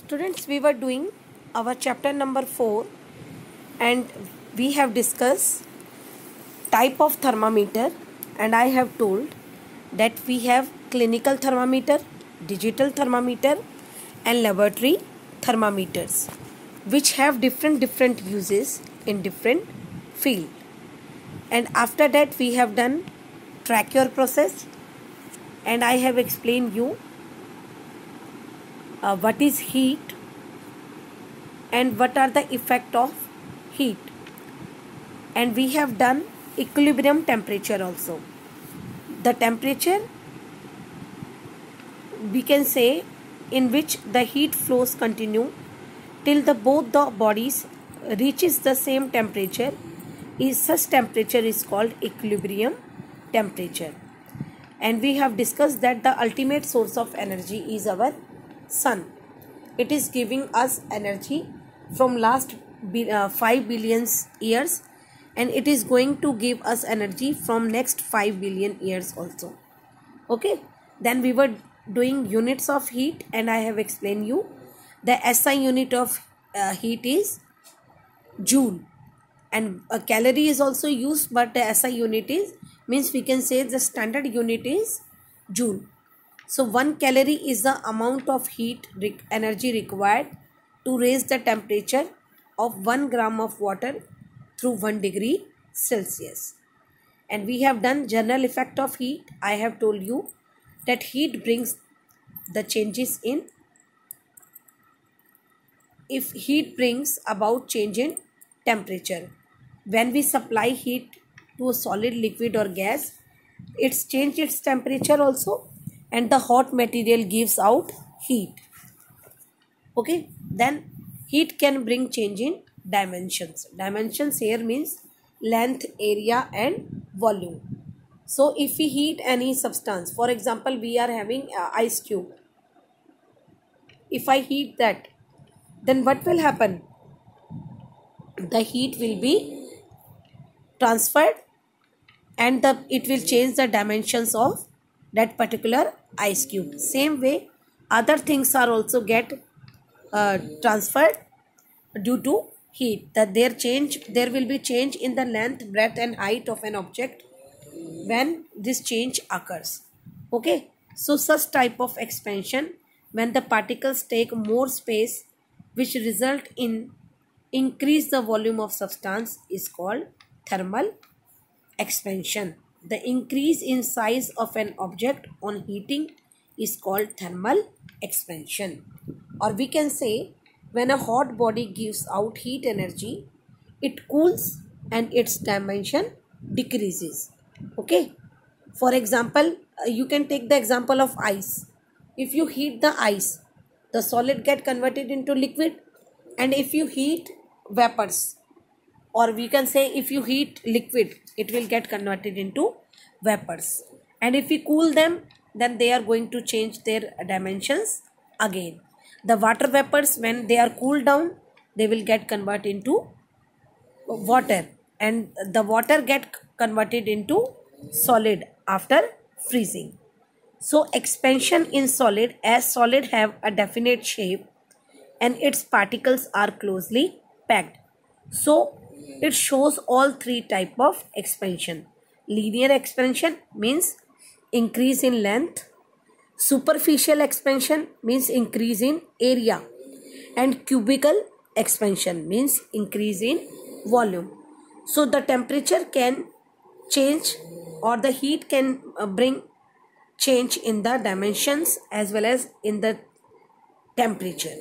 Students, we were doing our chapter number 4 and we have discussed type of thermometer, and I have told that we have clinical thermometer, digital thermometer and laboratory thermometers which have different uses in different field. And after that we have done track your process, and I have explained you what is heat and what are the effect of heat, and we have done equilibrium temperature also. The temperature, we can say, in which the heat flows continue till both the bodies reaches the same temperature, is such temperature is called equilibrium temperature. And we have discussed that the ultimate source of energy is our sun. It is giving us energy from last 5 billion years, and it is going to give us energy from next 5 billion years also. Okay, then we were doing units of heat, and I have explained you the SI unit of heat is joule, and a calorie is also used, but the SI unit is, means we can say the standard unit is joule. So 1 calorie is the amount of heat energy required to raise the temperature of 1 gram of water through 1 degree Celsius. And we have done general effect of heat. I have told you that heat brings the changes in, if heat brings about change in temperature. When we supply heat to a solid, liquid or gas, it's changed its temperature also, and the hot material gives out heat. Okay, then heat can bring change in dimensions. Dimensions here means length, area and volume. So if we heat any substance, for example we are having ice cube, if I heat that, then what will happen? The heat will be transferred, and it will change the dimensions of that particular ice cube. Same way other things are also get transferred due to heat, that there will be change in the length, breadth and height of an object when this change occurs. Okay, so such type of expansion, when the particles take more space which result in increase the volume of substance, is called thermal expansion. The increase in size of an object on heating is called thermal expansion. Or we can say, when a hot body gives out heat energy, it cools and its dimension decreases. Okay, for example you can take the example of ice. If you heat the ice, the solid get converted into liquid, and if you heat vapors, or we can say if you heat liquid, it will get converted into vapors, and if we cool them, then they are going to change their dimensions again. The water vapors, when they are cooled down, they will get converted into water, and the water get converted into solid after freezing. So expansion in solid, as solid have a definite shape and its particles are closely packed, so it shows all three type of expansion. Linear expansion means increase in length, superficial expansion means increase in area, and cubical expansion means increase in volume. So the temperature can change, or the heat can bring change in the dimensions as well as in the temperature.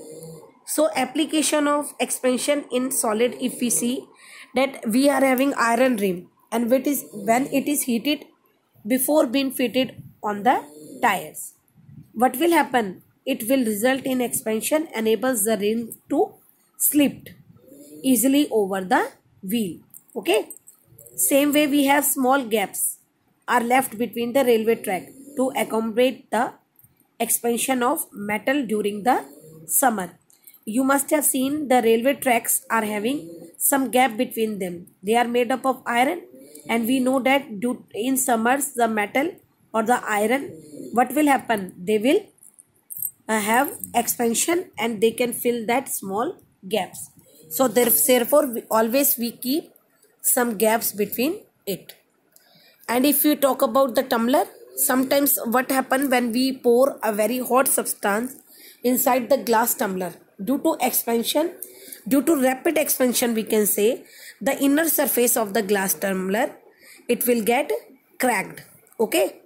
So application of expansion in solid, if we see that we are having iron rim, and when it is heated before being fitted on the tires, what will happen? It will result in expansion, enables the rim to slip easily over the wheel. Okay, same way we have small gaps are left between the railway track to accommodate the expansion of metal during the summer. You must have seen the railway tracks are having some gap between them. They are made up of iron, and we know that in summers the metal or the iron, what will happen? They will have expansion and they can fill that small gaps. So therefore always we keep some gaps between it. And if you talk about the tumbler, sometimes what happen when we pour a very hot substance inside the glass tumbler, due to rapid expansion, we can say the inner surface of the glass tumbler, it will get cracked, okay,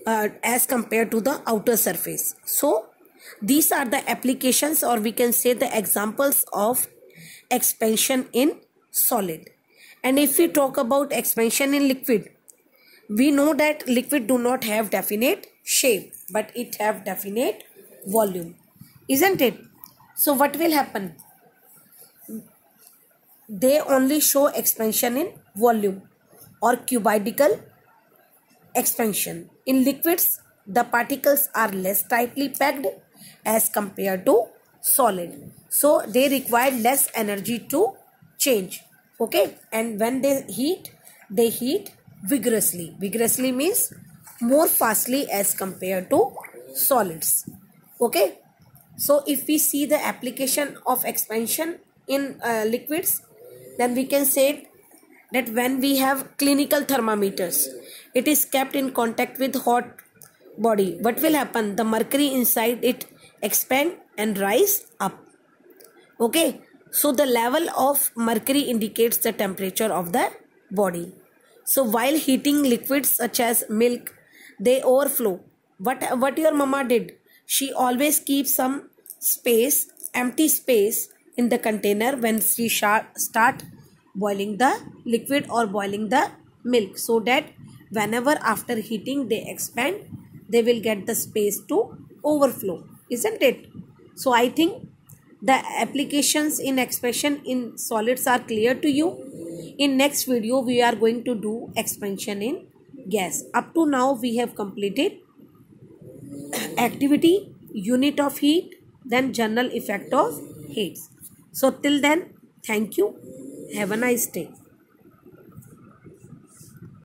as compared to the outer surface. So these are the applications, or we can say the examples of expansion in solid. And if we talk about expansion in liquid, we know that liquid do not have definite shape, but it have definite volume, isn't it? So what will happen? They only show expansion in volume or cubical expansion. In liquids, the particles are less tightly packed as compared to solid. So they require less energy to change. Okay, and when they heat vigorously. Vigorously means more fastly as compared to solids. Okay, so if we see the application of expansion in liquids, then we can say that when we have clinical thermometers, it is kept in contact with hot body. What will happen? The mercury inside it expand and rise up. Okay, so the level of mercury indicates the temperature of the body. So while heating liquids such as milk, they overflow. What your mama did? She always keeps some space, empty space in the container when she start boiling the liquid or boiling the milk, so that whenever after heating they expand, they will get the space to overflow, isn't it? So I think the applications in expansion in solids are clear to you. In next video we are going to do expansion in gas. Up to now we have completed activity, unit of heat, then general effect of heat. So till then, thank you. Have a nice day.